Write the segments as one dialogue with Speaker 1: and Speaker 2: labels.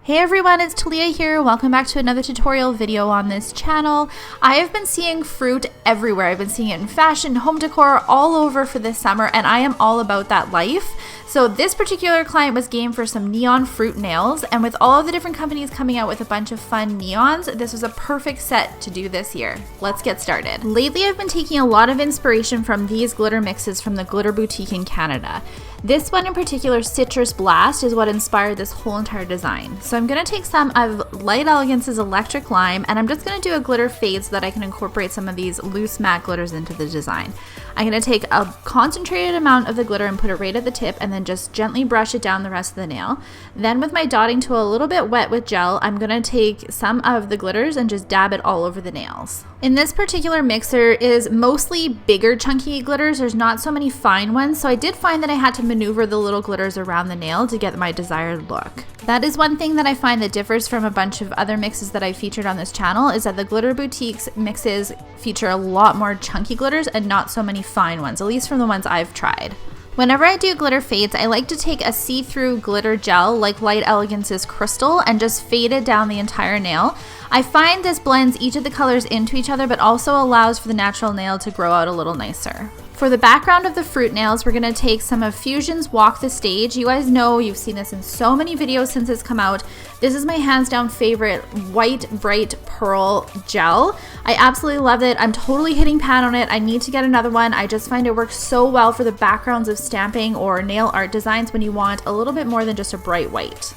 Speaker 1: Hey everyone, it's Talia here. Welcome back to another tutorial video on this channel. I have been seeing fruit everywhere. I've been seeing it in fashion, home decor, all over for this summer, and I am all about that life. So this particular client was game for some neon fruit nails, and with all of the different companies coming out with a bunch of fun neons, this was a perfect set to do this year. Let's get started. Lately I've been taking a lot of inspiration from these glitter mixes from the Glitter Boutique in Canada. This one in particular, Citrus Blast, is what inspired this whole entire design. So I'm going to take some of Light Elegance's Electric Lime, and I'm just going to do a glitter fade so that I can incorporate some of these loose matte glitters into the design. I'm going to take a concentrated amount of the glitter and put it right at the tip, and then just gently brush it down the rest of the nail. Then with my dotting tool a little bit wet with gel, I'm going to take some of the glitters and just dab it all over the nails. In this particular mixer is mostly bigger chunky glitters. There's not so many fine ones, so I did find that I had to maneuver the little glitters around the nail to get my desired look. That is one thing that I find that differs from a bunch of other mixes that I've featured on this channel, is that the Glitter Boutique's mixes feature a lot more chunky glitters and not so many fine ones, at least from the ones I've tried. Whenever I do glitter fades, I like to take a see-through glitter gel like Light Elegance's Crystal and just fade it down the entire nail. I find this blends each of the colors into each other, but also allows for the natural nail to grow out a little nicer. For the background of the fruit nails, we're going to take some of Fusion's Walk the Stage. You guys know, you've seen this in so many videos since it's come out. This is my hands down favorite white bright pearl gel. I absolutely love it. I'm totally hitting pan on it. I need to get another one. I just find it works so well for the backgrounds of stamping or nail art designs when you want a little bit more than just a bright white.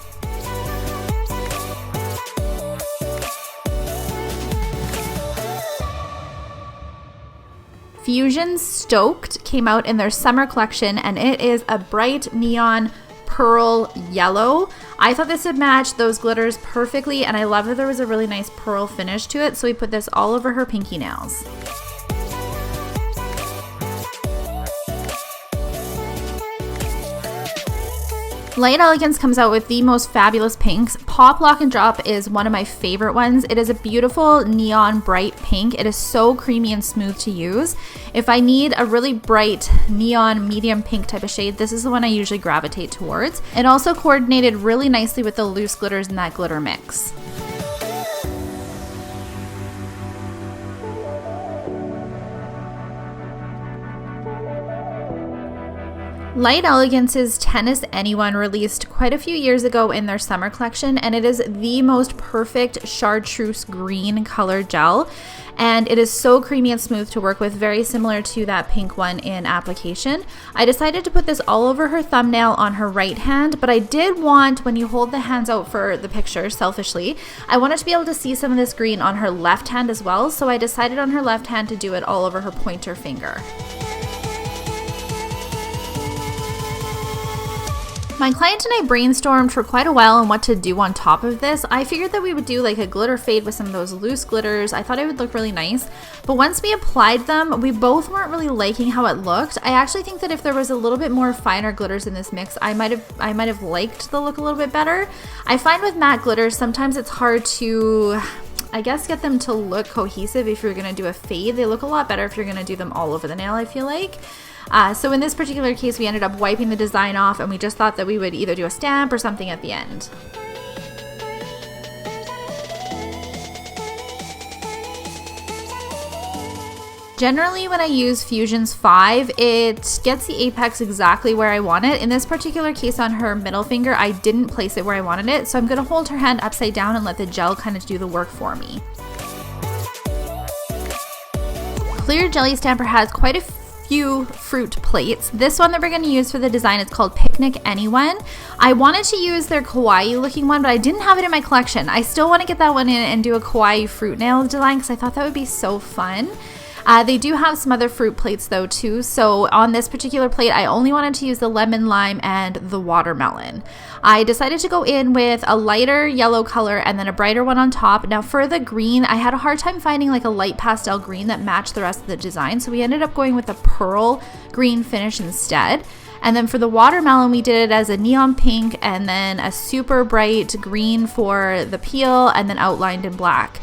Speaker 1: Fusion's Stoked came out in their summer collection, and it is a bright neon pearl yellow. I thought this would match those glitters perfectly, and I love that there was a really nice pearl finish to it, so we put this all over her pinky nails. Light Elegance comes out with the most fabulous pinks. Pop Lock and Drop is one of my favorite ones. It is a beautiful neon bright pink. It is so creamy and smooth to use. If I need a really bright neon medium pink type of shade, this is the one I usually gravitate towards. It also coordinated really nicely with the loose glitters in that glitter mix. Light Elegance's Tennis Anyone released quite a few years ago in their summer collection, and it is the most perfect chartreuse green color gel, and it is so creamy and smooth to work with, very similar to that pink one in application. I decided to put this all over her thumbnail on her right hand, but I did want, when you hold the hands out for the picture, selfishly, I wanted to be able to see some of this green on her left hand as well, so I decided on her left hand to do it all over her pointer finger. My client and I brainstormed for quite a while on what to do on top of this. I figured that we would do like a glitter fade with some of those loose glitters. I thought it would look really nice, but once we applied them, we both weren't really liking how it looked. I actually think that if there was a little bit more finer glitters in this mix, I might have liked the look a little bit better. I find with matte glitters, sometimes it's hard to, I guess, get them to look cohesive if you're going to do a fade. They look a lot better if you're going to do them all over the nail, I feel like. So in this particular case, we ended up wiping the design off, and we just thought that we would either do a stamp or something at the end. Generally, when I use Fusion's 5, it gets the apex exactly where I want it. In this particular case on her middle finger, I didn't place it where I wanted it, so I'm going to hold her hand upside down and let the gel kind of do the work for me. Clear Jelly Stamper has quite a few fruit plates. This one that we're going to use for the design is called Picnic Anyone. I wanted to use their kawaii looking one, but I didn't have it in my collection. I still want to get that one in and do a kawaii fruit nail design because I thought that would be so fun. They do have some other fruit plates though too, so on this particular plate I only wanted to use the lemon lime and the watermelon. I decided to go in with a lighter yellow color and then a brighter one on top. Now for the green, I had a hard time finding like a light pastel green that matched the rest of the design, so we ended up going with a pearl green finish instead. And then for the watermelon, we did it as a neon pink and then a super bright green for the peel and then outlined in black.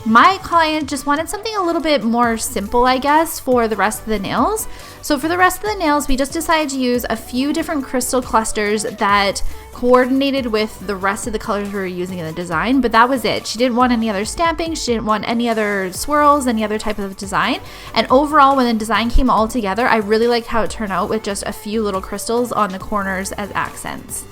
Speaker 1: My client just wanted something a little bit more simple, I guess, for the rest of the nails. So for the rest of the nails, we just decided to use a few different crystal clusters that coordinated with the rest of the colors we were using in the design, but that was it. She didn't want any other stamping, she didn't want any other swirls, any other type of design. And overall, when the design came all together, I really liked how it turned out with just a few little crystals on the corners as accents.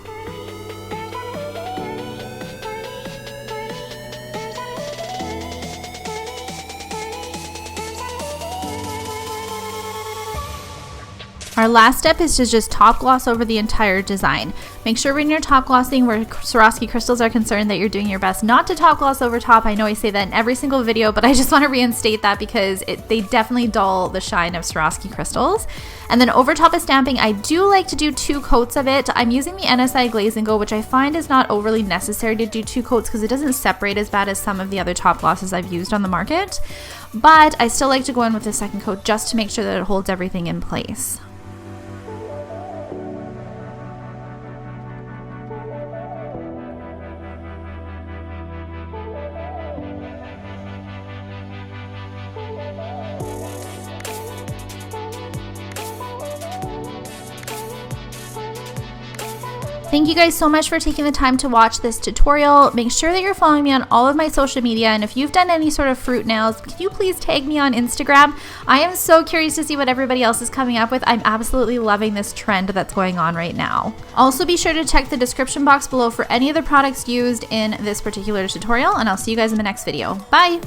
Speaker 1: Our last step is to just top gloss over the entire design. Make sure when you're top glossing where Swarovski crystals are concerned that you're doing your best not to top gloss over top. I know I say that in every single video, but I just want to reinstate that because they definitely dull the shine of Swarovski crystals. And then over top of stamping, I do like to do 2 coats of it. I'm using the NSI Glaze and Go, which I find is not overly necessary to do 2 coats because it doesn't separate as bad as some of the other top glosses I've used on the market. But I still like to go in with a second coat just to make sure that it holds everything in place. Thank you guys so much for taking the time to watch this tutorial. Make sure that you're following me on all of my social media, and if you've done any sort of fruit nails, can you please tag me on Instagram? I am so curious to see what everybody else is coming up with. I'm absolutely loving this trend that's going on right now. Also, be sure to check the description box below for any of the products used in this particular tutorial, and I'll see you guys in the next video. Bye!